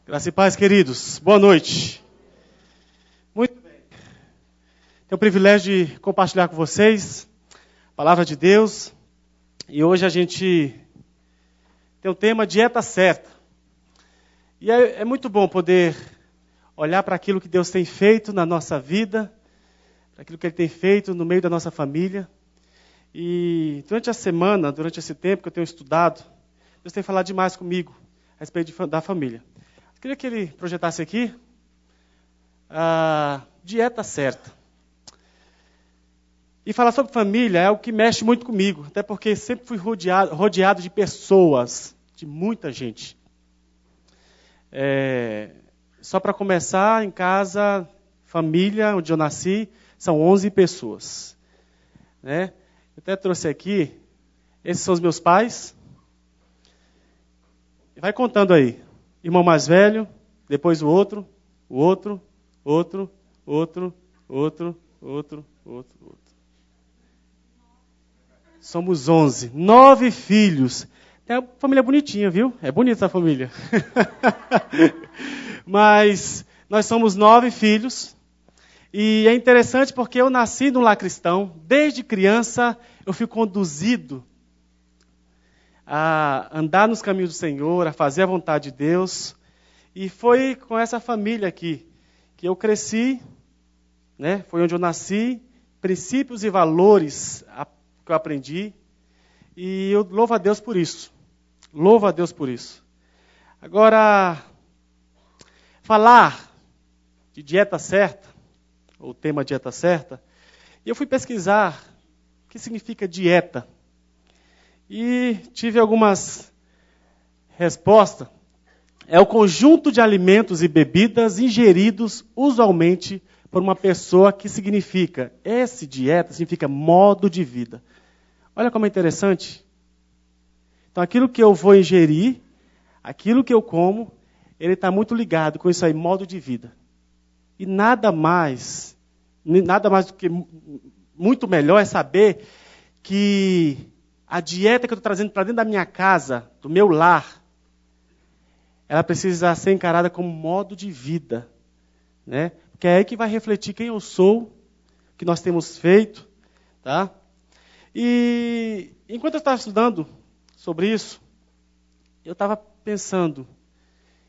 Graça e paz, queridos. Boa noite. Muito bem. Tenho o privilégio de compartilhar com vocês a palavra de Deus. E hoje a gente tem o tema Dieta Certa. E é muito bom poder olhar para aquilo que Deus tem feito na nossa vida, para aquilo que Ele tem feito no meio da nossa família. E durante a semana, durante esse tempo que eu tenho estudado, Deus tem falado demais comigo a respeito da família. Eu queria que ele projetasse aqui a dieta certa. E falar sobre família é algo que mexe muito comigo, até porque sempre fui rodeado de pessoas, de muita gente. Só para começar, em casa, família, onde eu nasci, são 11 pessoas. Né? Eu até trouxe aqui, esses são os meus pais. Vai contando aí. Irmão mais velho, depois o outro. Somos 11. 9 filhos. É uma família bonitinha, viu? É bonita essa família. Mas nós somos 9 filhos. E é interessante porque eu nasci num lar cristão. Desde criança eu fui conduzido a andar nos caminhos do Senhor, a fazer a vontade de Deus. E foi com essa família aqui que eu cresci, né? Foi onde eu nasci, princípios e valores que eu aprendi. E eu louvo a Deus por isso. Louvo a Deus por isso. Agora, falar de dieta certa, o tema dieta certa, e eu fui pesquisar o que significa dieta. E tive algumas respostas. É o conjunto de alimentos e bebidas ingeridos usualmente por uma pessoa que significa, essa dieta significa modo de vida. Olha como é interessante. Então aquilo que eu vou ingerir, aquilo que eu como, ele está muito ligado com isso aí, modo de vida. E nada mais do que muito melhor é saber que a dieta que eu estou trazendo para dentro da minha casa, do meu lar, ela precisa ser encarada como modo de vida. Né? Porque é aí que vai refletir quem eu sou, o que nós temos feito. Tá? E enquanto eu estava estudando sobre isso, eu estava pensando,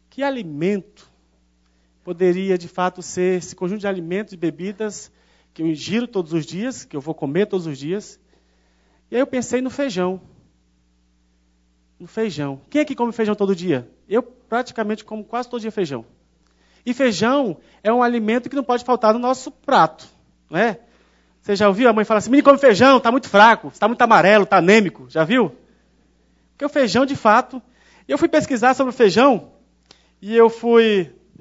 que alimento poderia de fato ser esse conjunto de alimentos e bebidas que eu ingiro todos os dias, que eu vou comer todos os dias. E aí eu pensei no feijão. No feijão. Quem é que come feijão todo dia? Eu praticamente como quase todo dia feijão. E feijão é um alimento que não pode faltar no nosso prato. Não é? Você já ouviu a mãe falar assim, menino, come feijão, está muito fraco, está muito amarelo, está anêmico. Já viu? Porque o feijão, de fato... Eu fui pesquisar sobre o feijão e eu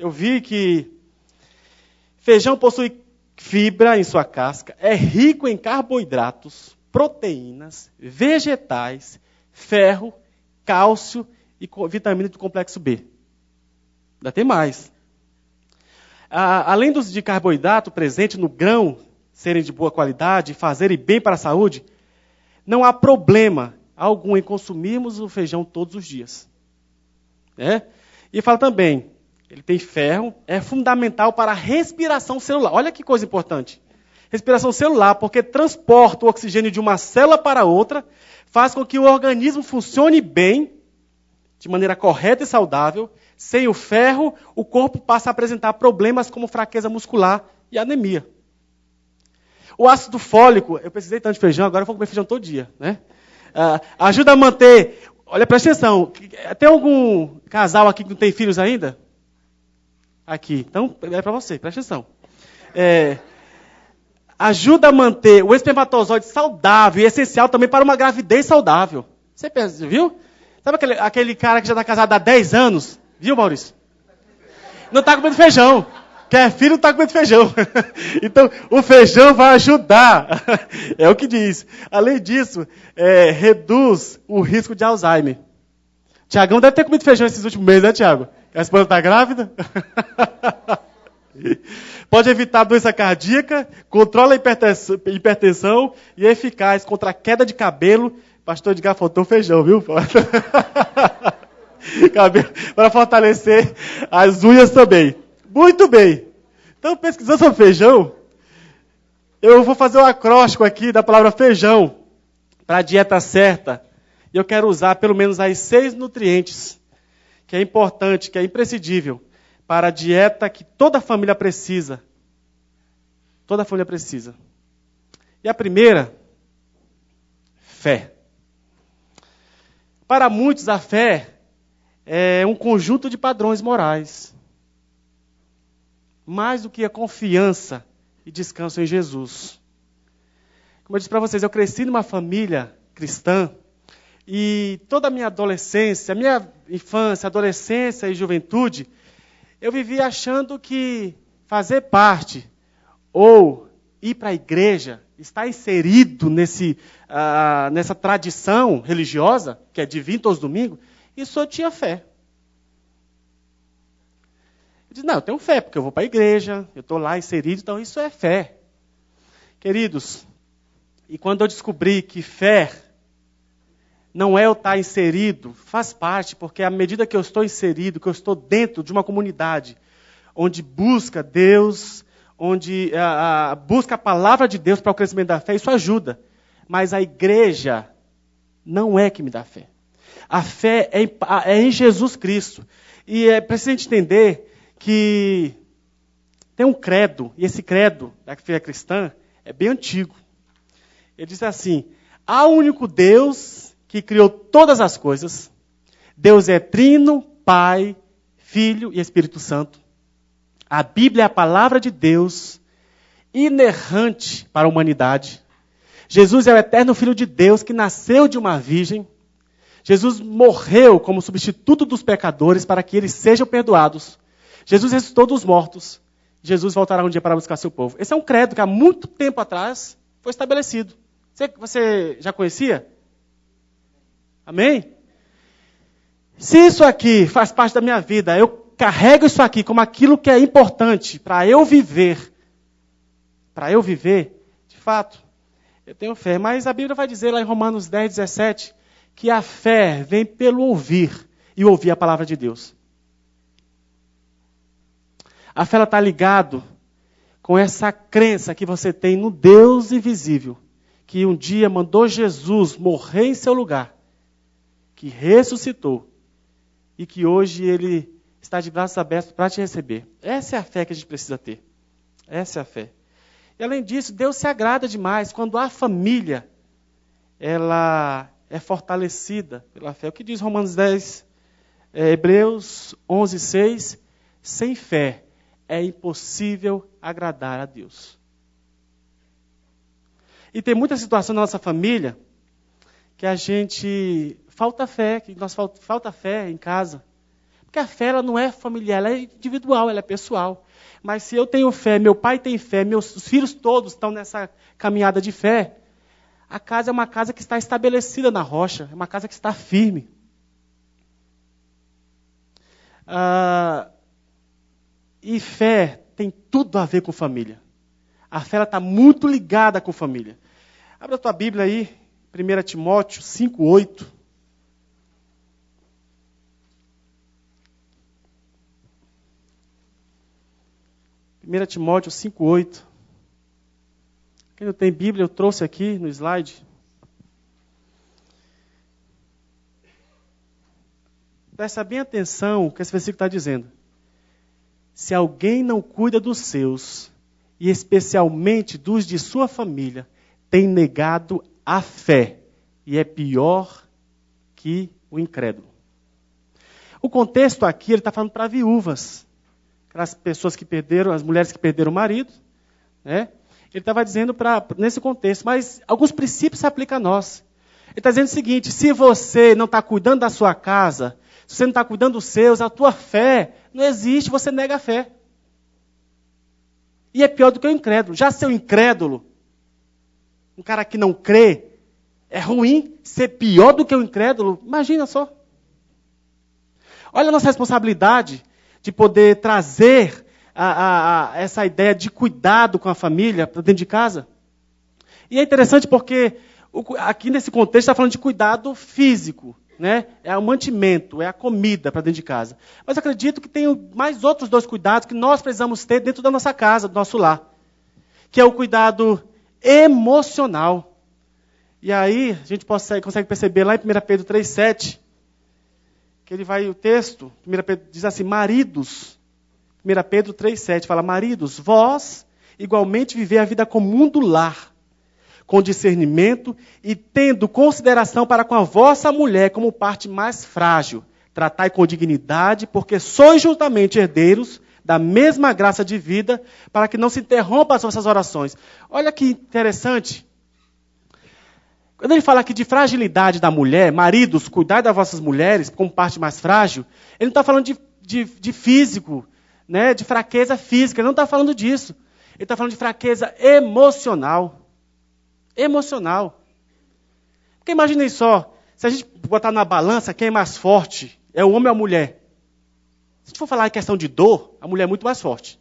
vi que feijão possui fibra em sua casca, é rico em carboidratos, proteínas, vegetais, ferro, cálcio e vitamina do complexo B. Ainda tem mais. Além de carboidrato presente no grão serem de boa qualidade e fazerem bem para a saúde, não há problema algum em consumirmos o feijão todos os dias. E fala também, ele tem ferro, é fundamental para a respiração celular. Olha que coisa importante. Respiração celular, porque transporta o oxigênio de uma célula para outra, faz com que o organismo funcione bem, de maneira correta e saudável. Sem o ferro, o corpo passa a apresentar problemas como fraqueza muscular e anemia. O ácido fólico, eu precisei tanto de feijão, agora eu vou comer feijão todo dia. Né? Ajuda a manter... Olha, presta atenção. Tem algum casal aqui que não tem filhos ainda? Aqui. Então, é para você, presta atenção. Ajuda a manter o espermatozoide saudável e essencial também para uma gravidez saudável. Você pensa, viu? Sabe aquele cara que já está casado há 10 anos? Viu, Maurício? Não está comendo feijão. Quer filho, não está comendo feijão. Então, o feijão vai ajudar. É o que diz. Além disso, reduz o risco de Alzheimer. Tiagão deve ter comido feijão esses últimos meses, né, Tiago? A esposa está grávida? Pode evitar doença cardíaca, controla a hipertensão e é eficaz contra a queda de cabelo. Pastor Edgar faltou feijão, viu? Para fortalecer As unhas também. Muito bem. Então, pesquisando sobre feijão, eu vou fazer um acróstico aqui da palavra feijão para a dieta certa. E eu quero usar pelo menos as 6 nutrientes, que é importante, que é imprescindível, para a dieta que toda família precisa. Toda família precisa. E a primeira, fé. Para muitos, a fé é um conjunto de padrões morais. Mais do que a confiança e descanso em Jesus. Como eu disse para vocês, eu cresci numa família cristã e toda a minha adolescência, minha infância, adolescência e juventude, eu vivia achando que fazer parte ou ir para a igreja, estar inserido nessa tradição religiosa, que é de vir todos os domingos, isso eu tinha fé. Eu disse, não, eu tenho fé, porque eu vou para a igreja, eu estou lá inserido, então isso é fé. Queridos, e quando eu descobri que fé não é eu estar inserido, faz parte, porque à medida que eu estou inserido, que eu estou dentro de uma comunidade, onde busca Deus, onde busca a palavra de Deus para o crescimento da fé, isso ajuda. Mas a igreja não é que me dá fé. A fé é em Jesus Cristo. E é preciso entender que tem um credo, e esse credo da fé cristã é bem antigo. Ele diz assim, há um único Deus que criou todas as coisas. Deus é trino, Pai, Filho e Espírito Santo. A Bíblia é a palavra de Deus, inerrante para a humanidade. Jesus é o eterno Filho de Deus que nasceu de uma virgem. Jesus morreu como substituto dos pecadores para que eles sejam perdoados. Jesus ressuscitou dos mortos. Jesus voltará um dia para buscar seu povo. Esse é um credo que há muito tempo atrás foi estabelecido. Você já conhecia? Amém? Se isso aqui faz parte da minha vida, eu carrego isso aqui como aquilo que é importante para eu viver. Para eu viver, de fato, eu tenho fé. Mas a Bíblia vai dizer lá em Romanos 10, 17, que a fé vem pelo ouvir e ouvir a palavra de Deus. A fé está ligada com essa crença que você tem no Deus invisível, que um dia mandou Jesus morrer em seu lugar, que ressuscitou e que hoje Ele está de braços abertos para te receber. Essa é a fé que a gente precisa ter. Essa é a fé. E além disso, Deus se agrada demais quando a família ela é fortalecida pela fé. O que diz Romanos 10, Hebreus 11, 6, sem fé é impossível agradar a Deus. E tem muita situação na nossa família que a gente falta fé, que nós falta fé em casa. Porque a fé ela não é familiar, ela é individual, ela é pessoal. Mas se eu tenho fé, meu pai tem fé, meus filhos todos estão nessa caminhada de fé, a casa é uma casa que está estabelecida na rocha, é uma casa que está firme. E fé tem tudo a ver com família. A fé está muito ligada com família. Abra a tua Bíblia aí, 1 Timóteo 5, 8. 1 Timóteo 5, 8. Quem não tem Bíblia, eu trouxe aqui no slide. Presta bem atenção o que esse versículo está dizendo. Se alguém não cuida dos seus, e especialmente dos de sua família, tem negado a fé, e é pior que o incrédulo. O contexto aqui, ele está falando para viúvas, aquelas pessoas que perderam, as mulheres que perderam o marido, né? Ele estava dizendo nesse contexto, mas alguns princípios se aplicam a nós. Ele está dizendo o seguinte, se você não está cuidando da sua casa, se você não está cuidando dos seus, a tua fé não existe, você nega a fé. E é pior do que o incrédulo. Já ser o incrédulo, um cara que não crê, é ruim ser pior do que o incrédulo. Imagina só. Olha a nossa responsabilidade de poder trazer essa ideia de cuidado com a família para dentro de casa. E é interessante porque aqui nesse contexto está falando de cuidado físico. né? É o mantimento, é a comida para dentro de casa. Mas eu acredito que tem mais outros 2 cuidados que nós precisamos ter dentro da nossa casa, do nosso lar. Que é o cuidado emocional. E aí, a gente consegue perceber lá em 1 Pedro 3,7, que o texto, 1 Pedro diz assim, maridos, 1 Pedro 3,7 fala, maridos, vós igualmente vivei a vida comum do lar, com discernimento e tendo consideração para com a vossa mulher como parte mais frágil. Tratai com dignidade, porque sois juntamente herdeiros da mesma graça de vida, para que não se interrompam as vossas orações. Olha que interessante. Quando ele fala aqui de fragilidade da mulher, maridos, cuidai das vossas mulheres como parte mais frágil, ele não está falando de físico, né, de fraqueza física, ele não está falando disso. Ele está falando de fraqueza emocional. Emocional. Porque imaginem só, se a gente botar na balança quem é mais forte, é o homem ou a mulher? Se a gente for falar em questão de dor, a mulher é muito mais forte.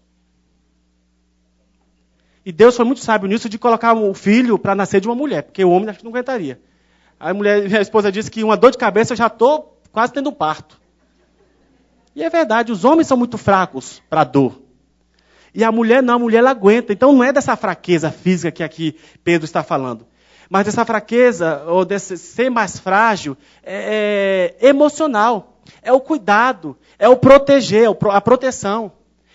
E Deus foi muito sábio nisso de colocar o filho para nascer de uma mulher, porque o homem acho que não aguentaria. A minha esposa disse que uma dor de cabeça eu já estou quase tendo um parto. E é verdade, os homens são muito fracos para a dor. E a mulher não, a mulher ela aguenta. Então não é dessa fraqueza física que aqui Pedro está falando. Mas dessa fraqueza, ou desse ser mais frágil, é emocional. É o cuidado, é o proteger, a proteção.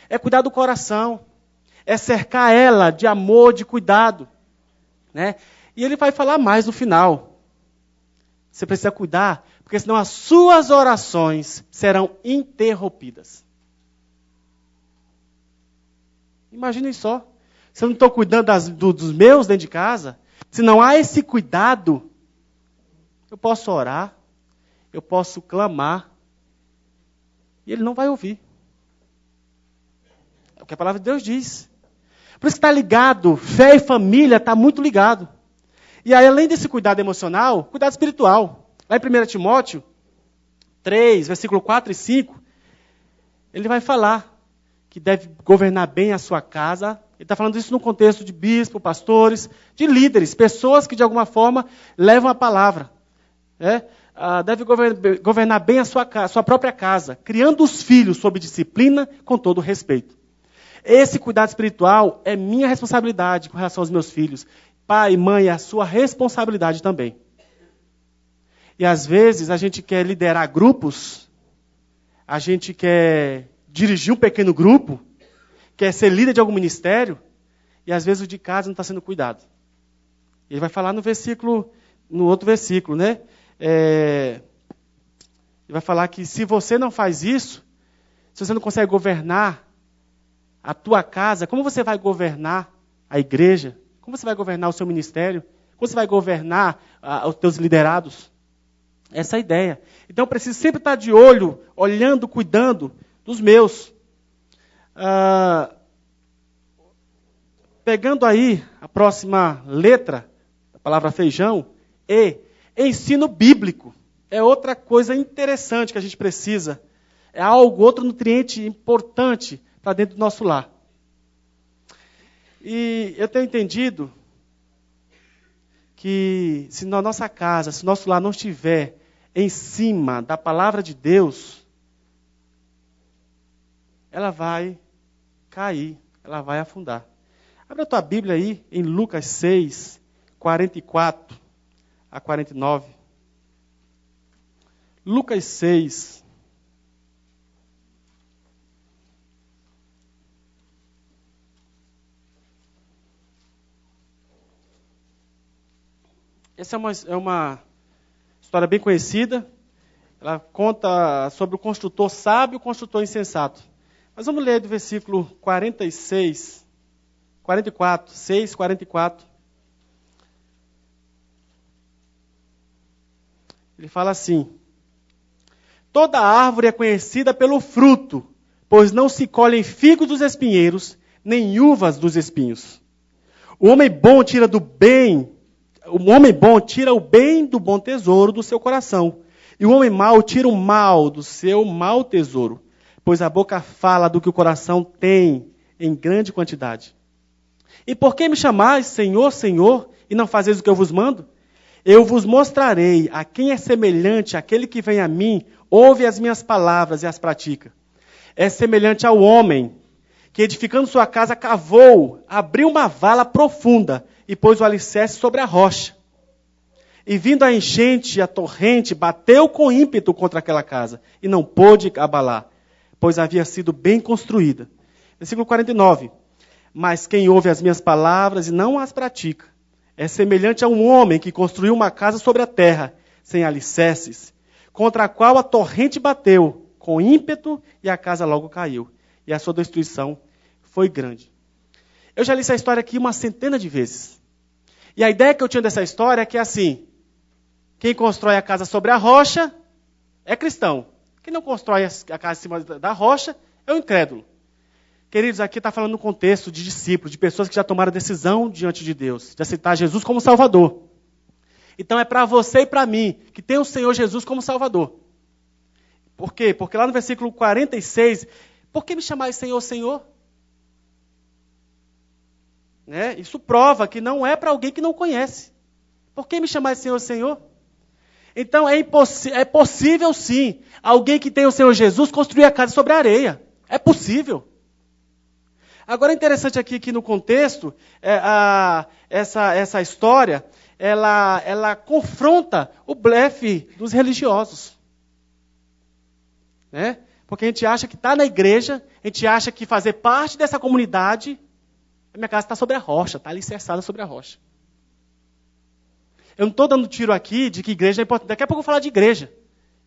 É cuidar do coração. É cercar ela de amor, de cuidado. Né? E ele vai falar mais no final. Você precisa cuidar, porque senão as suas orações serão interrompidas. Imaginem só. Se eu não estou cuidando dos meus dentro de casa, se não há esse cuidado, eu posso orar, eu posso clamar, e ele não vai ouvir. É o que a palavra de Deus diz. Por isso que está ligado, fé e família está muito ligado. E aí, além desse cuidado emocional, cuidado espiritual. Lá em 1 Timóteo 3, versículo 4 e 5, ele vai falar que deve governar bem a sua casa. Ele está falando isso no contexto de bispo, pastores, de líderes, pessoas que de alguma forma levam a palavra. Deve governar bem a sua própria casa, criando os filhos sob disciplina, com todo respeito. Esse cuidado espiritual é minha responsabilidade com relação aos meus filhos. Pai e mãe, é a sua responsabilidade também. E às vezes a gente quer liderar grupos, a gente quer dirigir um pequeno grupo, quer ser líder de algum ministério, e às vezes o de casa não está sendo cuidado. Ele vai falar no outro versículo, né? Ele vai falar que se você não faz isso, se você não consegue governar a tua casa, como você vai governar a igreja? Como você vai governar o seu ministério? Como você vai governar os teus liderados? Essa é a ideia. Então eu preciso sempre estar de olho, olhando, cuidando dos meus. Pegando aí a próxima letra, a palavra feijão, ensino bíblico. É outra coisa interessante que a gente precisa. É outro nutriente importante para dentro do nosso lar. E eu tenho entendido que se na nossa casa, se nosso lar não estiver em cima da palavra de Deus, ela vai cair, ela vai afundar. Abra a tua Bíblia aí em Lucas 6, 44 a 49. Lucas 6. Essa é uma história bem conhecida. Ela conta sobre o construtor sábio e o construtor insensato. Mas vamos ler do versículo 46, 44, 6, 44. Ele fala assim: toda árvore é conhecida pelo fruto, pois não se colhem figos dos espinheiros, nem uvas dos espinhos. O homem bom tira o bem do bom tesouro do seu coração, e o homem mau tira o mal do seu mau tesouro, pois a boca fala do que o coração tem em grande quantidade. E por que me chamais Senhor, Senhor, e não fazeis o que eu vos mando? Eu vos mostrarei a quem é semelhante aquele que vem a mim, ouve as minhas palavras e as pratica. É semelhante ao homem que, edificando sua casa, cavou, abriu uma vala profunda e pôs o alicerce sobre a rocha. E vindo a enchente, a torrente, bateu com ímpeto contra aquela casa e não pôde abalar, pois havia sido bem construída. Versículo 49. Mas quem ouve as minhas palavras e não as pratica, é semelhante a um homem que construiu uma casa sobre a terra, sem alicerces, contra a qual a torrente bateu com ímpeto e a casa logo caiu. E a sua destruição foi grande. Eu já li essa história aqui uma centena de vezes. E a ideia que eu tinha dessa história é que assim, quem constrói a casa sobre a rocha é cristão. Quem não constrói a casa em cima da rocha é o incrédulo. Queridos, aqui está falando no contexto de discípulos, de pessoas que já tomaram decisão diante de Deus, de aceitar Jesus como Salvador. Então é para você e para mim, que tem o Senhor Jesus como Salvador. Por quê? Porque lá no versículo 46, por que me chamais Senhor, Senhor? Né? Isso prova que não é para alguém que não conhece. Por que me chamais Senhor, Senhor? Então é possível sim, alguém que tem o Senhor Jesus construir a casa sobre a areia. É possível. Agora é interessante aqui que no contexto, essa história, ela confronta o blefe dos religiosos. Né? Porque a gente acha que está na igreja, a gente acha que fazer parte dessa comunidade, a minha casa está sobre a rocha, está alicerçada sobre a rocha. Eu não estou dando tiro aqui de que igreja é importante. Daqui a pouco eu vou falar de igreja.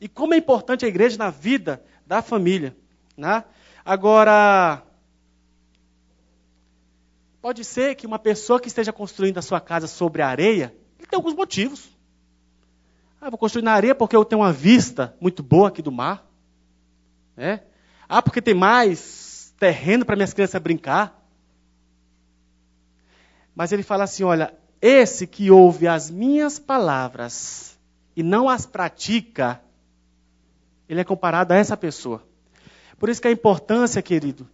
E como é importante a igreja na vida da família. Né? Agora, pode ser que uma pessoa que esteja construindo a sua casa sobre a areia, ele tem alguns motivos. Eu vou construir na areia porque eu tenho uma vista muito boa aqui do mar. Né? Porque tem mais terreno para minhas crianças brincar. Mas ele fala assim, olha, esse que ouve as minhas palavras e não as pratica, ele é comparado a essa pessoa. Por isso que a importância, querido,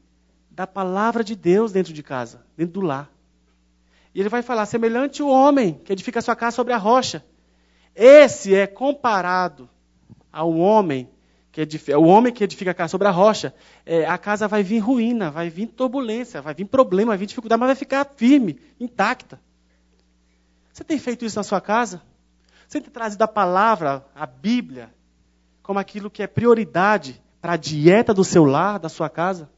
da palavra de Deus dentro de casa, dentro do lar. E ele vai falar, semelhante ao homem que edifica a sua casa sobre a rocha. Esse é comparado ao homem que edifica a casa sobre a rocha. A casa vai vir ruína, vai vir turbulência, vai vir problema, vai vir dificuldade, mas vai ficar firme, intacta. Você tem feito isso na sua casa? Você tem trazido a palavra, a Bíblia, como aquilo que é prioridade para a dieta do seu lar, da sua casa?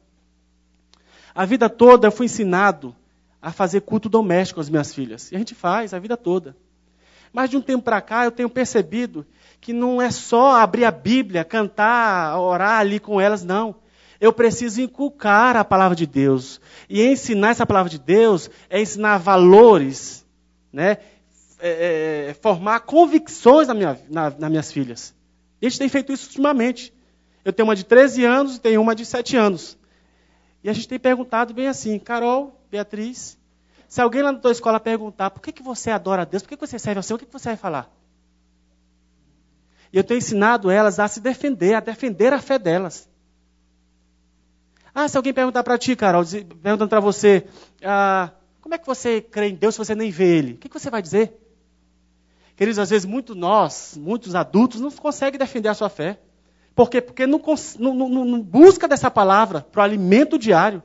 A vida toda eu fui ensinado a fazer culto doméstico com as minhas filhas. E a gente faz a vida toda. Mas de um tempo para cá eu tenho percebido que não é só abrir a Bíblia, cantar, orar ali com elas, não. Eu preciso inculcar a palavra de Deus. E ensinar essa palavra de Deus é ensinar valores, né? Formar convicções nas minhas filhas. E a gente tem feito isso ultimamente. Eu tenho uma de 13 anos e tenho uma de 7 anos. E a gente tem perguntado bem assim, Carol, Beatriz, se alguém lá na tua escola perguntar por que você adora a Deus, por que você serve ao Senhor, o que você vai falar? E eu tenho ensinado elas a se defender, a defender a fé delas. Se alguém perguntar para ti, Carol, perguntando para você, como é que você crê em Deus se você nem vê Ele? O que você vai dizer? Queridos, às vezes muitos adultos não conseguem defender a sua fé. Por quê? Porque não busca dessa palavra para o alimento diário.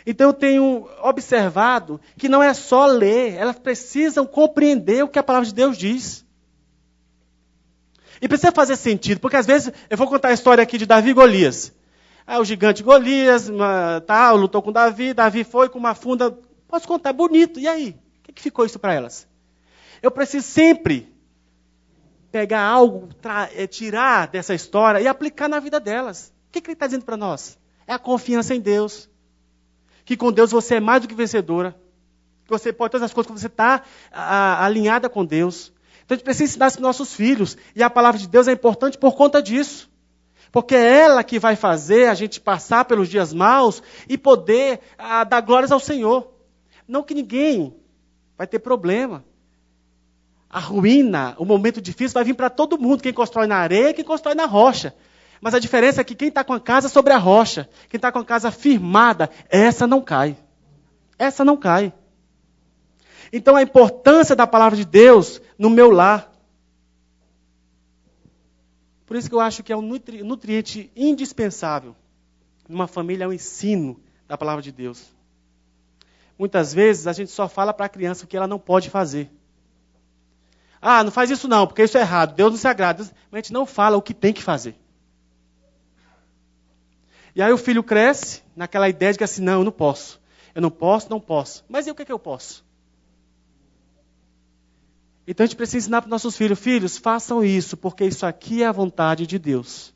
Então eu tenho observado que não é só ler, elas precisam compreender o que a palavra de Deus diz. E precisa fazer sentido, porque às vezes, eu vou contar a história aqui de Davi e Golias. O gigante Golias, lutou com Davi, Davi foi com uma funda, posso contar, bonito, e aí? O que ficou isso para elas? Eu preciso sempre pegar algo, tirar dessa história e aplicar na vida delas. O que ele está dizendo para nós? É a confiança em Deus. Que com Deus você é mais do que vencedora. Que você pode todas as coisas, que você está alinhada com Deus. Então a gente precisa ensinar isso para os nossos filhos. E a palavra de Deus é importante por conta disso. Porque é ela que vai fazer a gente passar pelos dias maus e poder dar glórias ao Senhor. Não que ninguém vai ter problema. A ruína, o momento difícil vai vir para todo mundo. Quem constrói na areia e quem constrói na rocha. Mas a diferença é que quem está com a casa sobre a rocha, quem está com a casa firmada, essa não cai. Essa não cai. Então, a importância da palavra de Deus no meu lar. Por isso que eu acho que é um nutriente indispensável numa família, é o ensino da palavra de Deus. Muitas vezes a gente só fala para a criança o que ela não pode fazer. Ah, não faz isso não, porque isso é errado, Deus não se agrada. Mas a gente não fala o que tem que fazer. E aí o filho cresce naquela ideia de que assim, não, eu não posso. Eu não posso, não posso. Mas e o que eu posso? Então a gente precisa ensinar para os nossos filhos, filhos, façam isso, porque isso aqui é a vontade de Deus.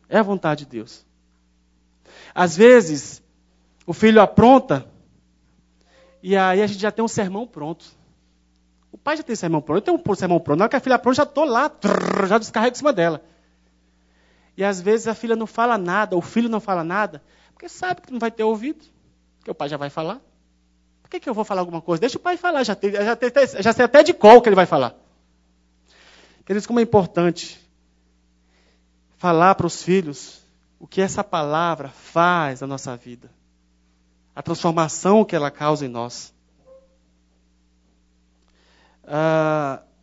É a vontade de Deus. Às vezes, o filho apronta, e aí a gente já tem um sermão pronto. O pai já tem sermão pronto, eu tenho um sermão pronto. Na hora que a filha apronta, já estou lá, já descarrego em cima dela. E às vezes a filha não fala nada, o filho não fala nada, porque sabe que não vai ter ouvido, porque o pai já vai falar. Por que eu vou falar alguma coisa? Deixa o pai falar, já sei até de qual que ele vai falar. Queridos, como é importante falar para os filhos o que essa palavra faz na nossa vida. A transformação que ela causa em nós.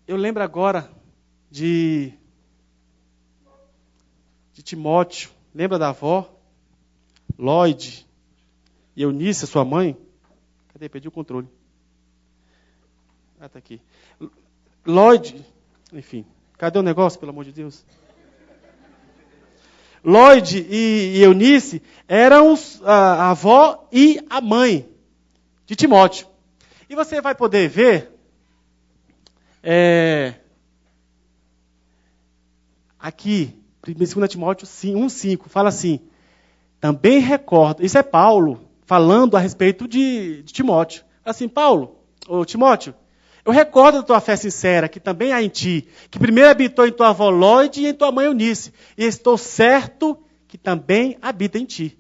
Eu lembro agora de Timóteo. Lembra da avó? Lloyd e Eunice, sua mãe? Cadê? Perdi o controle. Ah, está aqui. Lloyd, enfim. Cadê o negócio, pelo amor de Deus? Lloyd e Eunice eram a avó e a mãe de Timóteo. E você vai poder ver aqui, 2 Timóteo 1,5, fala assim, também recordo, isso é Paulo falando a respeito de Timóteo. Assim, Timóteo, eu recordo da tua fé sincera, que também há em ti, que primeiro habitou em tua avó Lloyd e em tua mãe Eunice, e estou certo que também habita em ti.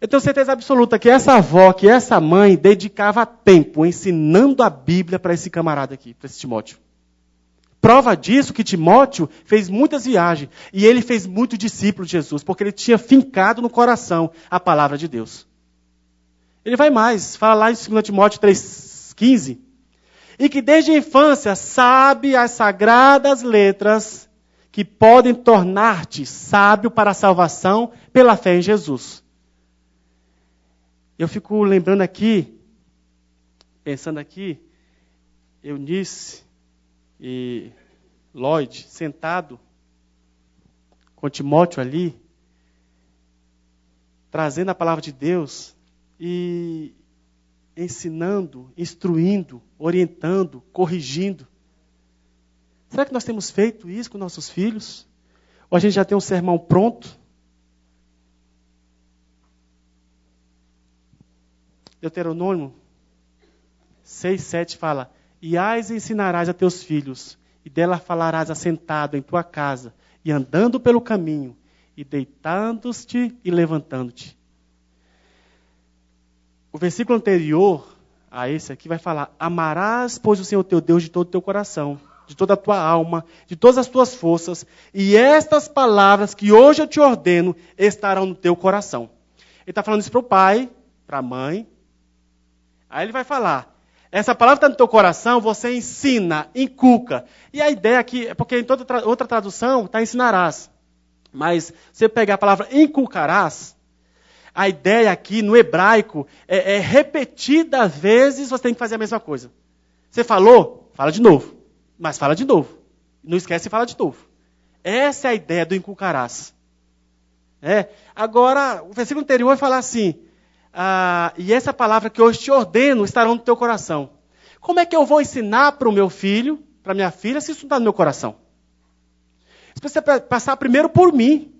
Eu tenho certeza absoluta que essa avó, que essa mãe, dedicava tempo ensinando a Bíblia para esse camarada aqui, para esse Timóteo. Prova disso que Timóteo fez muitas viagens, e ele fez muito discípulo de Jesus, porque ele tinha fincado no coração a palavra de Deus. Ele vai mais, fala lá em 2 Timóteo 3,15, e que desde a infância sabe as sagradas letras que podem tornar-te sábio para a salvação pela fé em Jesus. Eu fico lembrando aqui, pensando aqui, Eunice e Lloyd sentado com Timóteo ali, trazendo a palavra de Deus e ensinando, instruindo, orientando, corrigindo. Será que nós temos feito isso com nossos filhos? Ou a gente já tem um sermão pronto? Deuteronômio 6,7 fala, e as ensinarás a teus filhos, e dela falarás assentado em tua casa, e andando pelo caminho, e deitando-te e levantando-te. O versículo anterior a esse aqui vai falar, amarás, pois, o Senhor teu Deus de todo o teu coração, de toda a tua alma, de todas as tuas forças, e estas palavras que hoje eu te ordeno estarão no teu coração. Ele está falando isso para o pai, para a mãe. Aí ele vai falar, essa palavra está no teu coração, você ensina, inculca. E a ideia aqui, é porque em toda outra tradução está ensinarás. Mas você pegar a palavra inculcarás, a ideia aqui no hebraico é repetidas vezes você tem que fazer a mesma coisa. Você falou? Fala de novo. Mas fala de novo. Não esquece de falar de novo. Essa é a ideia do inculcarás. Agora, o versículo anterior vai falar assim, e essa palavra que hoje te ordeno estarão no teu coração. Como é que eu vou ensinar para o meu filho, para a minha filha, se isso não está no meu coração? Isso precisa passar primeiro por mim.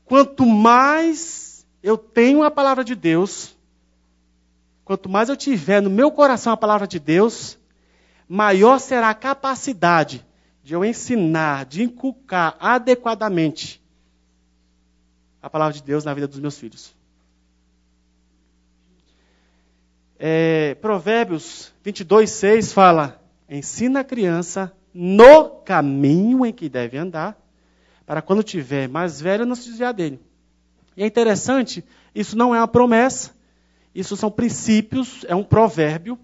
Quanto mais eu tenho a palavra de Deus, quanto mais eu tiver no meu coração a palavra de Deus, maior será a capacidade de eu ensinar, de inculcar adequadamente a palavra de Deus na vida dos meus filhos. Provérbios 22:6 fala, ensina a criança no caminho em que deve andar, para quando tiver mais velho não se desviar dele. E é interessante, isso não é uma promessa, Isso são princípios, é um provérbio.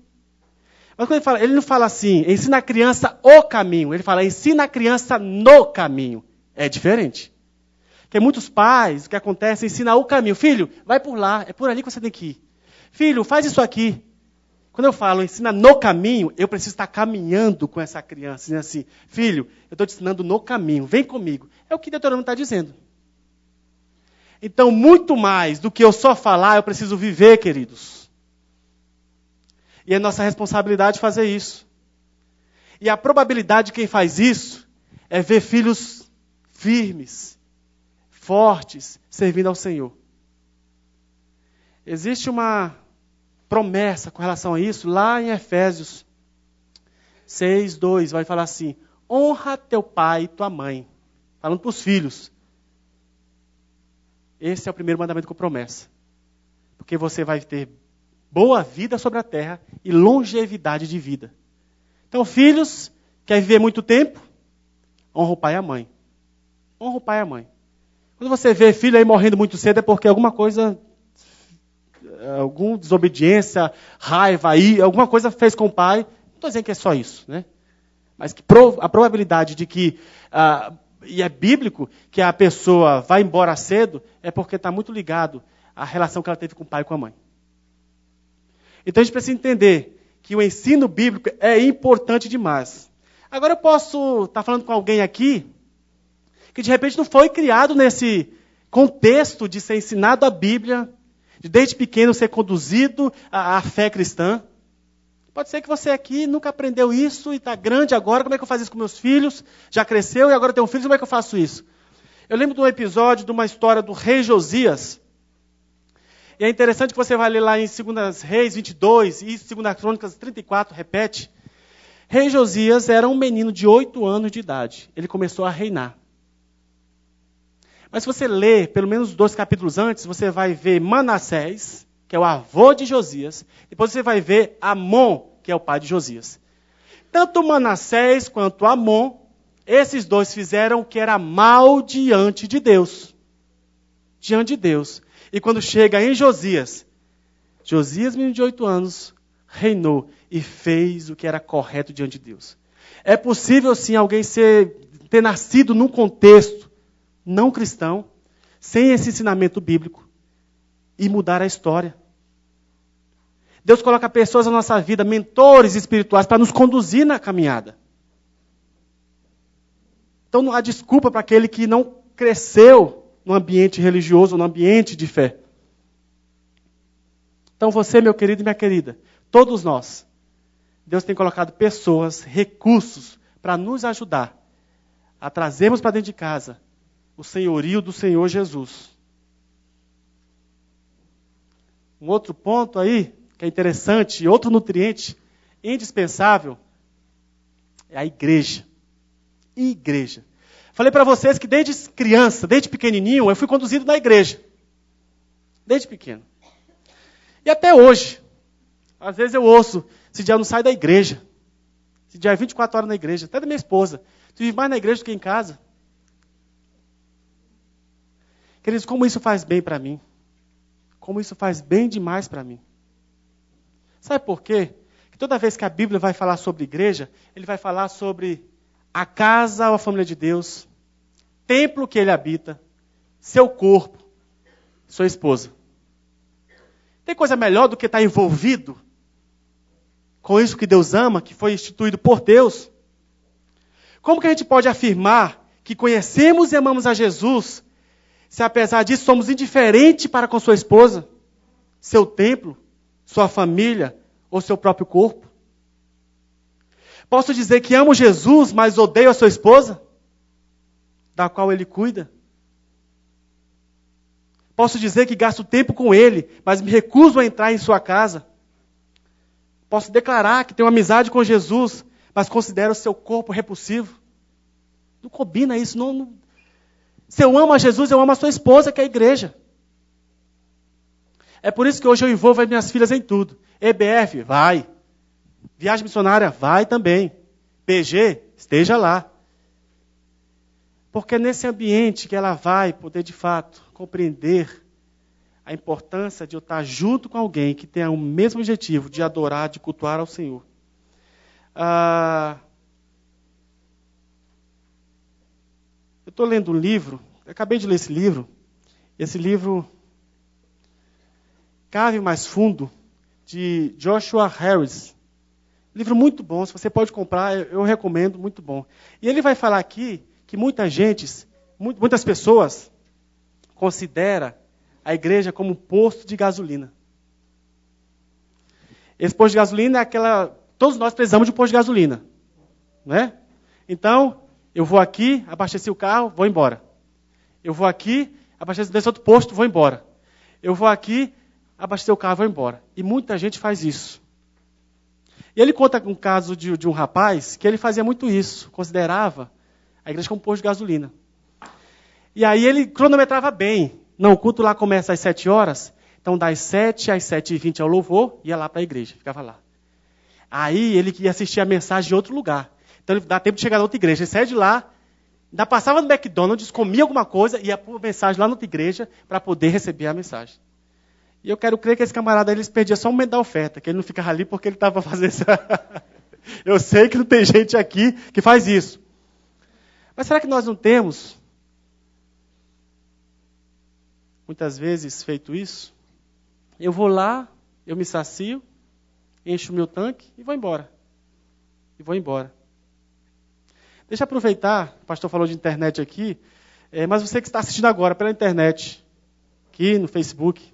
Mas quando ele não fala assim, ensina a criança o caminho. Ele fala, ensina a criança no caminho. É diferente. Porque muitos pais, o que acontece, ensina o caminho. Filho, vai por lá, é por ali que você tem que ir. Filho, faz isso aqui. Quando eu falo ensina no caminho, eu preciso estar caminhando com essa criança. Dizendo assim, filho, eu estou te ensinando no caminho, vem comigo. É o que Deuteronômio está dizendo. Então, muito mais do que eu só falar, eu preciso viver, queridos. E é nossa responsabilidade fazer isso. E a probabilidade de quem faz isso é ver filhos firmes, fortes, servindo ao Senhor. Existe uma promessa com relação a isso, lá em Efésios 6:2, vai falar assim, honra teu pai e tua mãe. Falando para os filhos. Esse é o primeiro mandamento com promessa. Porque você vai ter boa vida sobre a terra e longevidade de vida. Então, filhos, quer viver muito tempo? Honra o pai e a mãe. Honra o pai e a mãe. Quando você vê filho aí morrendo muito cedo, é porque alguma coisa, alguma desobediência, raiva aí, alguma coisa fez com o pai. Não estou dizendo que é só isso, né? Mas que a probabilidade de que, e é bíblico, que a pessoa vai embora cedo, é porque está muito ligado à relação que ela teve com o pai e com a mãe. Então a gente precisa entender que o ensino bíblico é importante demais. Agora eu posso estar falando com alguém aqui que de repente não foi criado nesse contexto de ser ensinado a Bíblia, de desde pequeno ser conduzido à fé cristã. Pode ser que você aqui nunca aprendeu isso e está grande agora, como é que eu faço isso com meus filhos? Já cresceu e agora tenho filhos, como é que eu faço isso? Eu lembro de um episódio, de uma história do rei Josias. E é interessante que você vai ler lá em 2 Reis 22 e 2 Crônicas 34, repete. Rei Josias era um menino de 8 anos de idade. Ele começou a reinar. Mas se você ler pelo menos 2 capítulos antes, você vai ver Manassés, que é o avô de Josias. Depois você vai ver Amon, que é o pai de Josias. Tanto Manassés quanto Amon, esses dois fizeram o que era mal diante de Deus. Diante de Deus. E quando chega em Josias, menino de 8 anos, reinou e fez o que era correto diante de Deus. É possível, sim, alguém ter nascido num contexto não cristão, sem esse ensinamento bíblico, e mudar a história. Deus coloca pessoas na nossa vida, mentores espirituais, para nos conduzir na caminhada. Então não há desculpa para aquele que não cresceu no ambiente religioso, no ambiente de fé. Então você, meu querido e minha querida, todos nós, Deus tem colocado pessoas, recursos, para nos ajudar a trazermos para dentro de casa o senhorio do Senhor Jesus. Um outro ponto aí, que é interessante, outro nutriente indispensável, é a igreja. Igreja. Falei para vocês que desde criança, desde pequenininho, eu fui conduzido na igreja. Desde pequeno. E até hoje. Às vezes eu ouço, esse dia eu não saio da igreja. Esse dia é 24 horas na igreja. Até da minha esposa. Tu vive mais na igreja do que em casa. Queridos, como isso faz bem para mim. Como isso faz bem demais para mim. Sabe por quê? Que toda vez que a Bíblia vai falar sobre igreja, ele vai falar sobre a casa ou a família de Deus, templo que ele habita, seu corpo, sua esposa. Tem coisa melhor do que estar envolvido com isso que Deus ama, que foi instituído por Deus? Como que a gente pode afirmar que conhecemos e amamos a Jesus, se apesar disso somos indiferentes para com sua esposa, seu templo, sua família ou seu próprio corpo? Posso dizer que amo Jesus, mas odeio a sua esposa, da qual ele cuida? Posso dizer que gasto tempo com ele, mas me recuso a entrar em sua casa? Posso declarar que tenho amizade com Jesus, mas considero o seu corpo repulsivo? Não combina isso. Não. Se eu amo a Jesus, eu amo a sua esposa, que é a igreja. É por isso que hoje eu envolvo as minhas filhas em tudo. EBF, vai. Viagem missionária, vai também. PG, esteja lá. Porque é nesse ambiente que ela vai poder, de fato, compreender a importância de eu estar junto com alguém que tenha o mesmo objetivo de adorar, de cultuar ao Senhor. Eu estou lendo um livro, acabei de ler esse livro, Cave Mais Fundo, de Joshua Harris. Livro muito bom, se você pode comprar, eu recomendo, muito bom. E ele vai falar aqui que muitas pessoas consideram a igreja como um posto de gasolina. Esse posto de gasolina é aquela... Todos nós precisamos de um posto de gasolina, né? Então, eu vou aqui, abasteci o carro, vou embora. Eu vou aqui, abasteci desse outro posto, vou embora. Eu vou aqui, abasteci o carro, vou embora. E muita gente faz isso. E ele conta um caso de um rapaz que ele fazia muito isso, considerava a igreja como um posto de gasolina. E aí ele cronometrava bem. Não, o culto lá começa às 7 horas, então das 7 às 7h20 ao louvor, ia lá para a igreja, ficava lá. Aí ele ia assistir a mensagem de outro lugar. Então ele dá tempo de chegar na outra igreja. Ele saía de lá, ainda passava no McDonald's, comia alguma coisa, ia pôr a mensagem lá na outra igreja para poder receber a mensagem. E eu quero crer que esse camarada ele perdia só um momento da oferta, que ele não ficava ali porque ele estava fazendo isso. Eu sei que não tem gente aqui que faz isso. Mas será que nós não temos, muitas vezes, feito isso? Eu vou lá, eu me sacio, encho o meu tanque e vou embora. Deixa eu aproveitar, o pastor falou de internet aqui, mas você que está assistindo agora pela internet, aqui no Facebook,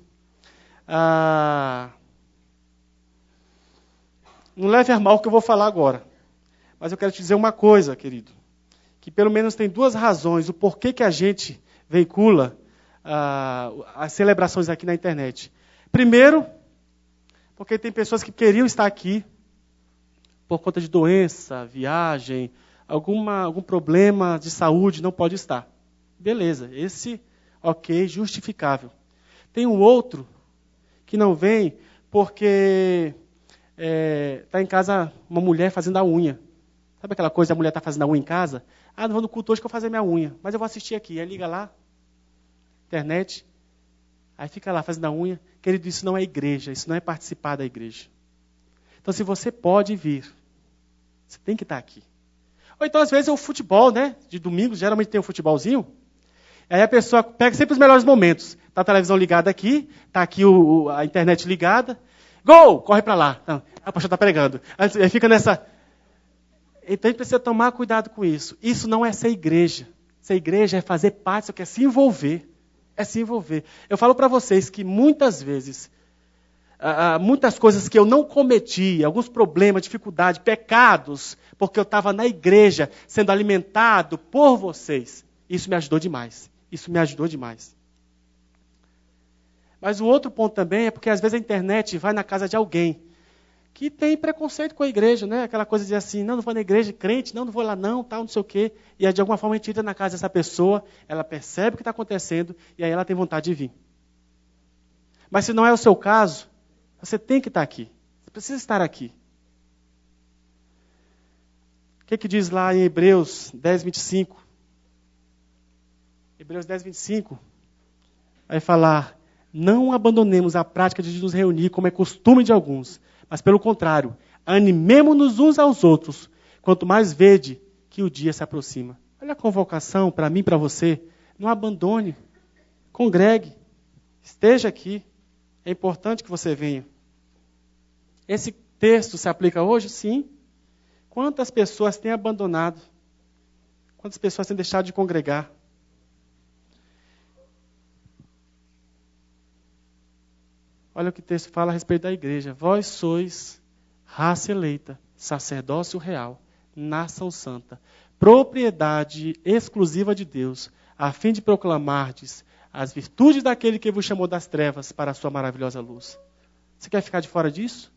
não leve a mal o que eu vou falar agora. Mas eu quero te dizer uma coisa, querido. Que pelo menos tem 2 razões o porquê que a gente veicula as celebrações aqui na internet. Primeiro, porque tem pessoas que queriam estar aqui por conta de doença, viagem, algum problema de saúde, não pode estar. Beleza, esse, ok, justificável. Tem um outro que não vem porque está em casa uma mulher fazendo a unha. Sabe aquela coisa, a mulher está fazendo a unha em casa? Não vou no culto hoje que eu vou fazer minha unha, mas eu vou assistir aqui. Aí liga lá, internet, aí fica lá fazendo a unha. Querido, isso não é igreja, isso não é participar da igreja. Então, se você pode vir, você tem que estar aqui. Ou então, às vezes, é o futebol, né? De domingo, geralmente tem um futebolzinho. Aí a pessoa pega sempre os melhores momentos. Está a televisão ligada aqui, está aqui a internet ligada. Gol! Corre para lá. Não, a pastora está pregando. Aí fica nessa... Então a gente precisa tomar cuidado com isso. Isso não é ser igreja. Ser igreja é fazer parte, isso aqui é se envolver. É se envolver. Eu falo para vocês que muitas vezes, muitas coisas que eu não cometi, alguns problemas, dificuldades, pecados, porque eu estava na igreja sendo alimentado por vocês. Isso me ajudou demais. Mas o outro ponto também é porque às vezes a internet vai na casa de alguém que tem preconceito com a igreja, né? Aquela coisa de assim, não vou na igreja, crente, não vou lá não, tal, não sei o quê. E aí, de alguma forma a gente entra na casa dessa pessoa, ela percebe o que está acontecendo e aí ela tem vontade de vir. Mas se não é o seu caso, você tem que estar aqui. Você precisa estar aqui. O que diz lá em Hebreus 10:25? Hebreus 10:25 vai falar: não abandonemos a prática de nos reunir como é costume de alguns, mas pelo contrário, animemo-nos uns aos outros, quanto mais vede que o dia se aproxima. Olha a convocação para mim e para você. Não abandone, congregue, esteja aqui. É importante que você venha. Esse texto se aplica hoje? Sim. Quantas pessoas têm abandonado? Quantas pessoas têm deixado de congregar? Olha o que o texto fala a respeito da igreja. Vós sois raça eleita, sacerdócio real, nação santa, propriedade exclusiva de Deus, a fim de proclamardes as virtudes daquele que vos chamou das trevas para a sua maravilhosa luz. Você quer ficar de fora disso?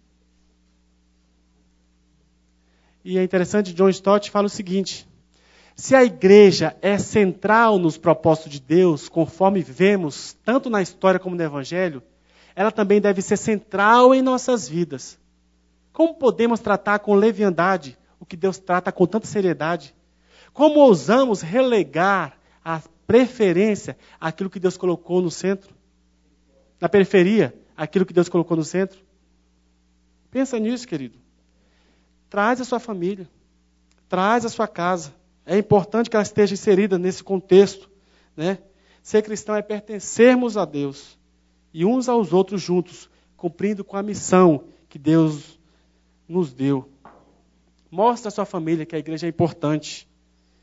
E é interessante, John Stott fala o seguinte: se a igreja é central nos propósitos de Deus, conforme vemos tanto na história como no Evangelho, ela também deve ser central em nossas vidas. Como podemos tratar com leviandade o que Deus trata com tanta seriedade? Como ousamos relegar a preferência àquilo que Deus colocou no centro? na periferia, aquilo que Deus colocou no centro? Pensa nisso, querido. Traz a sua família. Traz a sua casa. É importante que ela esteja inserida nesse contexto, né? Ser cristão é pertencermos a Deus e uns aos outros juntos, cumprindo com a missão que Deus nos deu. Mostre à sua família que a igreja é importante,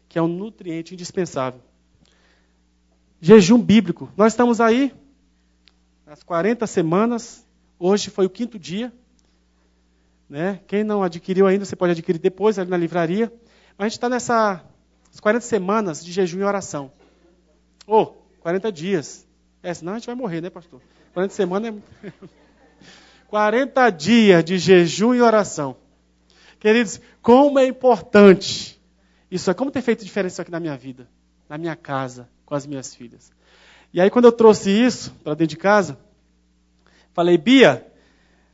que é um nutriente indispensável. Jejum bíblico. Nós estamos aí, nas 40 semanas, hoje foi o 5º dia. Né? Quem não adquiriu ainda, você pode adquirir depois ali na livraria. Mas a gente está nessas 40 semanas de jejum e oração. 40 dias. Senão a gente vai morrer, né, pastor? 40 semanas é... 40 dias de jejum e oração. Queridos, como é importante isso. Como tem feito diferença isso aqui na minha vida, na minha casa, com as minhas filhas. E aí, quando eu trouxe isso para dentro de casa, falei, Bia,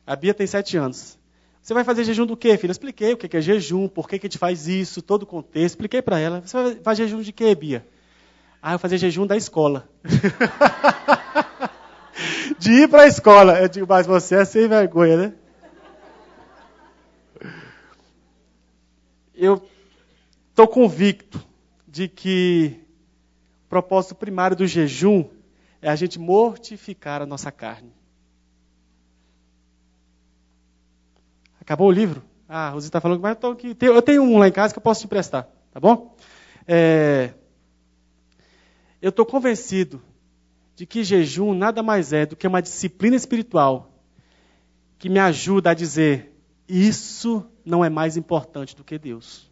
a Bia tem 7 anos. Você vai fazer jejum do quê, filha? Eu expliquei o que é jejum, por que a gente faz isso, todo o contexto. Expliquei para ela. Você vai fazer jejum de quê, Bia? Eu vou fazer jejum da escola. De ir para a escola. Eu digo, mas você é sem vergonha, né? Eu estou convicto de que o propósito primário do jejum é a gente mortificar a nossa carne. Acabou o livro? A Rosi está falando, mas eu tenho um lá em casa que eu posso te emprestar, tá bom? Eu estou convencido de que jejum nada mais é do que uma disciplina espiritual que me ajuda a dizer, isso não é mais importante do que Deus.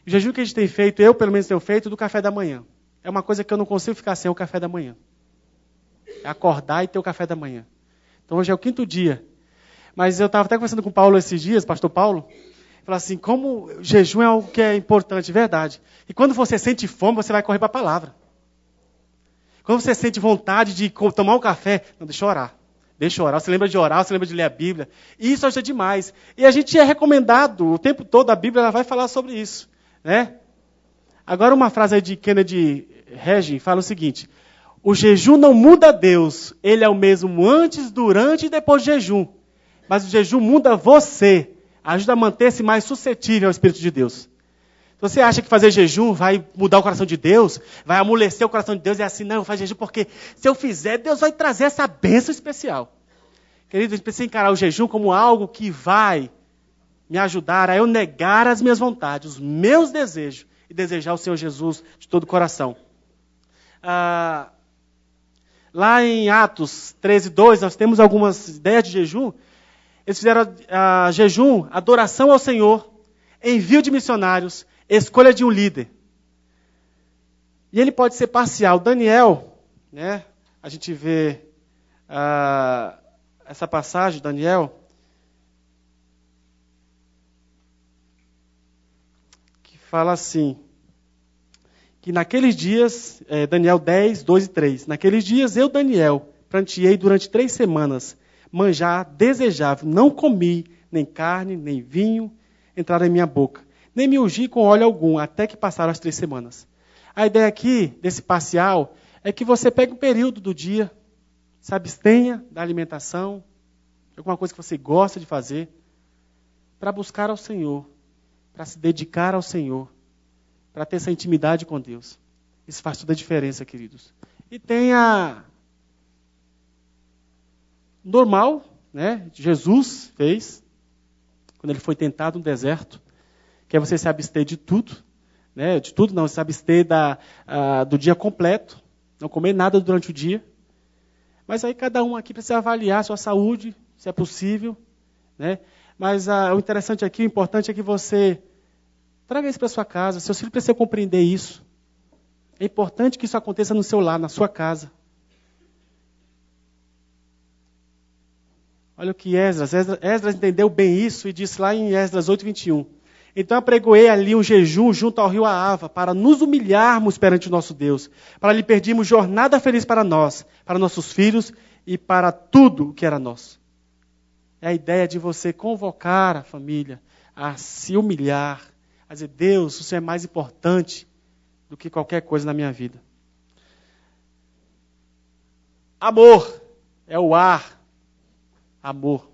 O jejum que a gente tem feito, eu pelo menos tenho feito, do café da manhã. É uma coisa que eu não consigo ficar sem o café da manhã. É acordar e ter o café da manhã. Então hoje é o 5º dia. Mas eu estava até conversando com o Paulo esses dias, pastor Paulo, falou assim, como o jejum é algo que é importante, verdade. E quando você sente fome, você vai correr para a palavra. Quando você sente vontade de tomar um café, não, deixa eu orar. Deixa eu orar. Você lembra de orar, você lembra de ler a Bíblia. E isso ajuda demais. E a gente é recomendado, o tempo todo a Bíblia ela vai falar sobre isso. Né? Agora uma frase aí de Kennedy Hagin fala o seguinte, o jejum não muda Deus, ele é o mesmo antes, durante e depois do jejum. Mas o jejum muda você, ajuda a manter-se mais suscetível ao Espírito de Deus. Se você acha que fazer jejum vai mudar o coração de Deus, vai amolecer o coração de Deus, é assim, não, eu faço jejum porque se eu fizer, Deus vai trazer essa bênção especial. Querido, a gente precisa encarar o jejum como algo que vai me ajudar a eu negar as minhas vontades, os meus desejos, e desejar o Senhor Jesus de todo o coração. Lá em Atos 13:2, nós temos algumas ideias de jejum. Eles fizeram jejum, adoração ao Senhor, envio de missionários, escolha de um líder. E ele pode ser parcial. Daniel, né, a gente vê essa passagem, Daniel, que fala assim, que naqueles dias, Daniel 10:2 e 3, naqueles dias eu, Daniel, pranteei durante 3 semanas, manjar desejável, não comi nem carne, nem vinho, entraram em minha boca, nem me ungi com óleo algum, até que passaram as 3 semanas. A ideia aqui, desse parcial, é que você pegue um período do dia, se abstenha da alimentação, alguma coisa que você gosta de fazer, para buscar ao Senhor, para se dedicar ao Senhor, para ter essa intimidade com Deus. Isso faz toda a diferença, queridos. E tem a normal, né? Jesus fez, quando ele foi tentado no deserto, que é você se abster de tudo, né? De tudo não, se abster do dia completo, não comer nada durante o dia. Mas aí cada um aqui precisa avaliar a sua saúde, se é possível, né? Mas o interessante aqui, o importante é que você traga isso para sua casa. Seus filhos precisam compreender isso. É importante que isso aconteça no seu lar, na sua casa. Olha o que Esdras entendeu bem isso e disse lá em Esdras 8:21. Então apregoei ali um jejum junto ao rio Ahava, para nos humilharmos perante o nosso Deus, para lhe pedirmos jornada feliz para nós, para nossos filhos e para tudo o que era nosso. É a ideia de você convocar a família a se humilhar, a dizer, Deus, o Senhor é mais importante do que qualquer coisa na minha vida. Amor é o ar. Amor.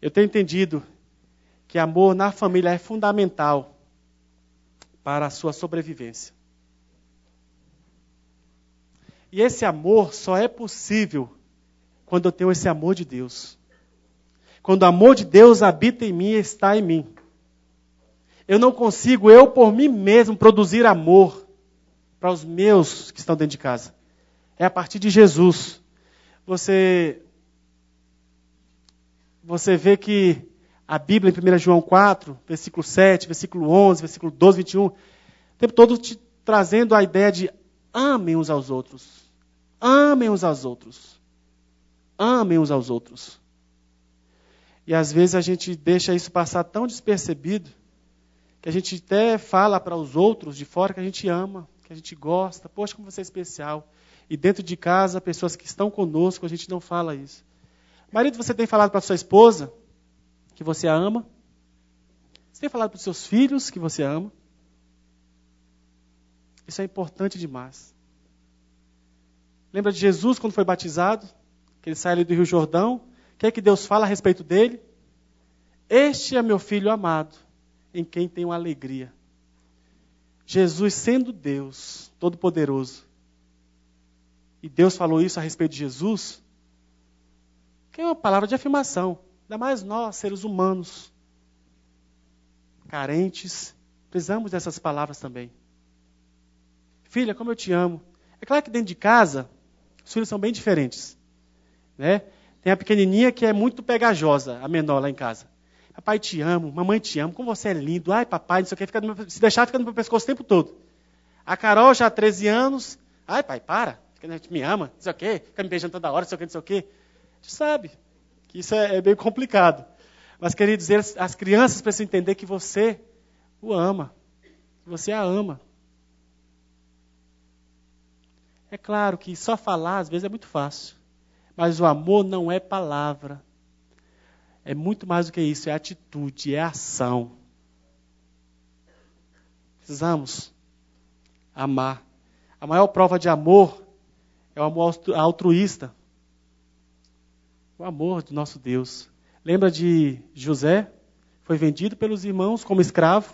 Eu tenho entendido que amor na família é fundamental para a sua sobrevivência. E esse amor só é possível quando eu tenho esse amor de Deus. Quando o amor de Deus habita em mim e está em mim. Eu não consigo, eu por mim mesmo, produzir amor para os meus que estão dentro de casa. É a partir de Jesus. Você vê que a Bíblia, em 1 João 4, versículo 7, versículo 11, versículo 12, 21, o tempo todo te trazendo a ideia de amem uns aos outros. Amem uns aos outros. Amem uns aos outros. E às vezes a gente deixa isso passar tão despercebido, que a gente até fala para os outros de fora que a gente ama, que a gente gosta. Poxa, como você é especial. E dentro de casa, pessoas que estão conosco, a gente não fala isso. Marido, você tem falado para sua esposa que você a ama? Você tem falado para os seus filhos que você ama? Isso é importante demais. Lembra de Jesus quando foi batizado? Que ele sai ali do Rio Jordão. O que é que Deus fala a respeito dele? Este é meu filho amado, em quem tenho alegria. Jesus sendo Deus, Todo-Poderoso. E Deus falou isso a respeito de Jesus, que é uma palavra de afirmação. Ainda mais nós, seres humanos, carentes, precisamos dessas palavras também. Filha, como eu te amo. É claro que dentro de casa, os filhos são bem diferentes. Né? Tem a pequenininha que é muito pegajosa, a menor lá em casa. Papai te amo, mamãe te amo, como você é lindo. Ai, papai, não sei o que, se deixar, fica no meu pescoço o tempo todo. A Carol, já há 13 anos. Ai, pai, para. Me ama, não sei o quê. Fica me beijando toda hora, não sei o quê, não sei o quê. A gente sabe que isso é bem complicado. Mas, queridos, as crianças precisam entender que você o ama. Que você a ama. É claro que só falar, às vezes, é muito fácil. Mas o amor não é palavra. É muito mais do que isso, é atitude, é ação. Precisamos amar. A maior prova de amor é o amor altruísta. O amor do nosso Deus. Lembra de José? Foi vendido pelos irmãos como escravo.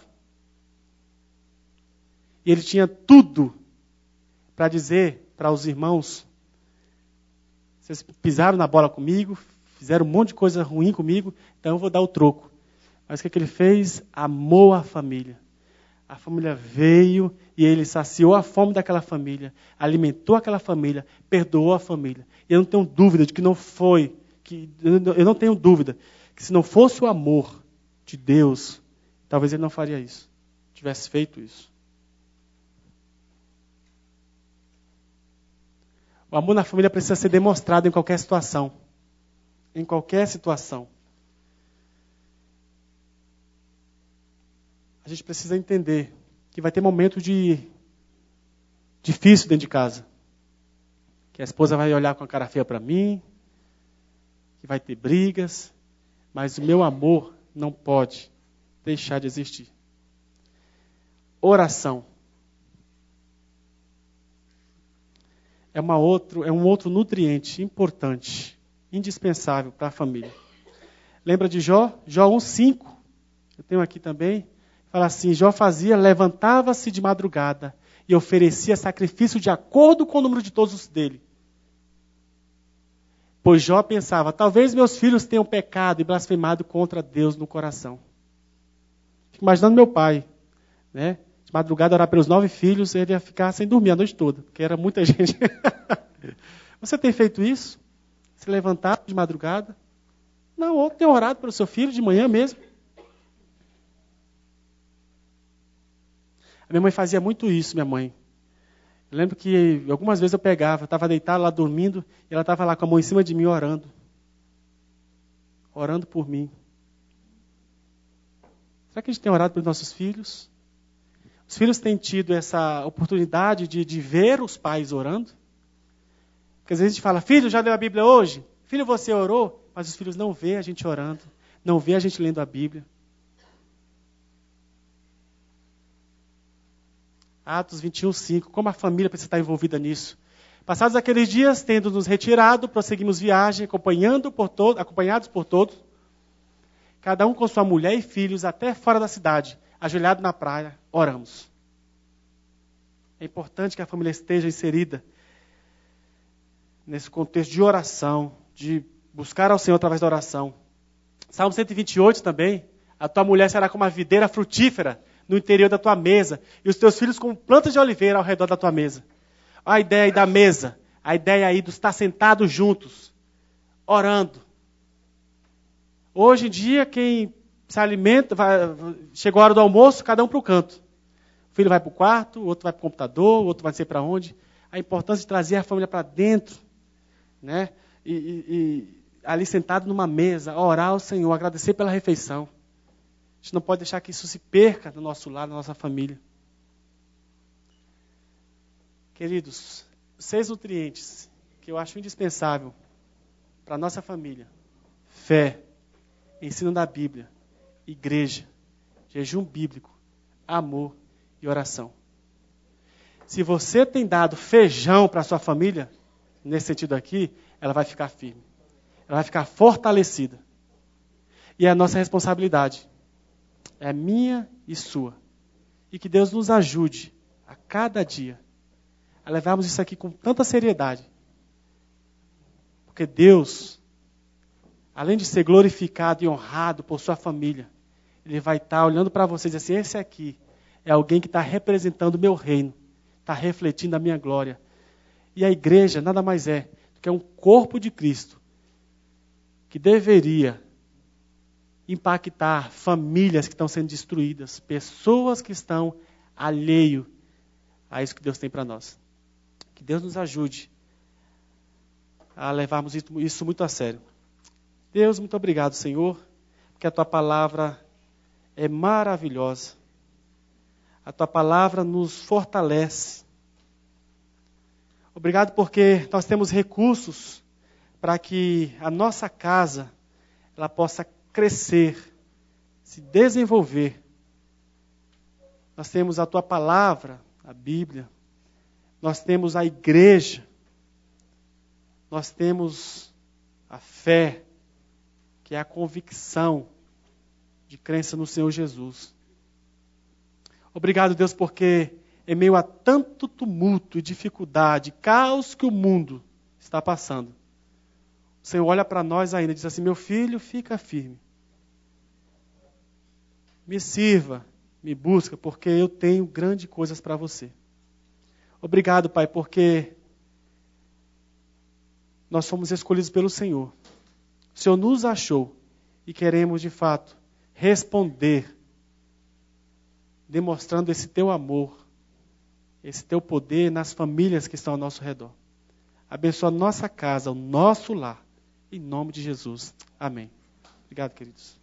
E ele tinha tudo para dizer para os irmãos: vocês pisaram na bola comigo, fizeram um monte de coisa ruim comigo, então eu vou dar o troco. Mas o que ele fez? Amou a família. A família veio e ele saciou a fome daquela família, alimentou aquela família, perdoou a família. E eu não tenho dúvida de que não foi, eu não tenho dúvida que se não fosse o amor de Deus, talvez ele não faria isso, tivesse feito isso. O amor na família precisa ser demonstrado em qualquer situação. Em qualquer situação. A gente precisa entender que vai ter momentos difícil dentro de casa. Que a esposa vai olhar com a cara feia para mim, que vai ter brigas, mas o meu amor não pode deixar de existir. Oração. É um outro nutriente importante, indispensável para a família. Lembra de Jó? Jó 1,5. Eu tenho aqui também. Fala assim: Jó levantava-se de madrugada e oferecia sacrifício de acordo com o número de todos os dele. Pois Jó pensava: talvez meus filhos tenham pecado e blasfemado contra Deus no coração. Fico imaginando meu pai, né? De madrugada orar pelos 9 filhos, ele ia ficar sem dormir a noite toda, porque era muita gente. Você tem feito isso? Se levantar de madrugada? Não, ou tem orado pelo seu filho de manhã mesmo. A minha mãe fazia muito isso, minha mãe. Eu lembro que algumas vezes eu estava deitado lá dormindo, e ela estava lá com a mão em cima de mim orando. Orando por mim. Será que a gente tem orado pelos nossos filhos? Os filhos têm tido essa oportunidade de ver os pais orando? Porque às vezes a gente fala: filho, já leu a Bíblia hoje? Filho, você orou? Mas os filhos não vê a gente orando, não vê a gente lendo a Bíblia. Atos 21:5. Como a família precisa estar envolvida nisso? Passados aqueles dias, tendo nos retirado, prosseguimos viagem, acompanhados por todos, cada um com sua mulher e filhos, até fora da cidade, ajoelhado na praia, oramos. É importante que a família esteja inserida nesse contexto de oração, de buscar ao Senhor através da oração. Salmo 128 também, a tua mulher será como uma videira frutífera no interior da tua mesa, e os teus filhos como plantas de oliveira ao redor da tua mesa. Olha a ideia aí da mesa, a ideia aí de estar sentados juntos, orando. Hoje em dia, quem se alimenta, chegou a hora do almoço, cada um para o canto. O filho vai para o quarto, o outro vai para o computador, o outro vai não sei para onde. A importância de trazer a família para dentro, né? E ali sentado numa mesa, orar ao Senhor, agradecer pela refeição. A gente não pode deixar que isso se perca do nosso lar, da nossa família. Queridos, 6 nutrientes que eu acho indispensável para a nossa família: fé, ensino da Bíblia, igreja, jejum bíblico, amor e oração. Se você tem dado feijão para a sua família, nesse sentido aqui, ela vai ficar firme. Ela vai ficar fortalecida. E é a nossa responsabilidade. É minha e sua. E que Deus nos ajude a cada dia a levarmos isso aqui com tanta seriedade. Porque Deus, além de ser glorificado e honrado por sua família, Ele vai estar olhando para vocês e dizer assim: esse aqui é alguém que está representando o meu reino, está refletindo a minha glória. E a igreja nada mais é do que um corpo de Cristo que deveria impactar famílias que estão sendo destruídas, pessoas que estão alheio a isso que Deus tem para nós. Que Deus nos ajude a levarmos isso muito a sério. Deus, muito obrigado, Senhor, porque a Tua palavra é maravilhosa. A Tua palavra nos fortalece. Obrigado porque nós temos recursos para que a nossa casa ela possa crescer, se desenvolver. Nós temos a Tua palavra, a Bíblia. Nós temos a igreja. Nós temos a fé, que é a convicção de crença no Senhor Jesus. Obrigado, Deus, porque em meio a tanto tumulto e dificuldade, caos que o mundo está passando, o Senhor olha para nós ainda e diz assim: meu filho, fica firme. Me sirva, me busca, porque eu tenho grandes coisas para você. Obrigado, Pai, porque nós somos escolhidos pelo Senhor. O Senhor nos achou e queremos, de fato, responder, demonstrando esse Teu amor, esse Teu poder nas famílias que estão ao nosso redor. Abençoa a nossa casa, o nosso lar, em nome de Jesus. Amém. Obrigado, queridos.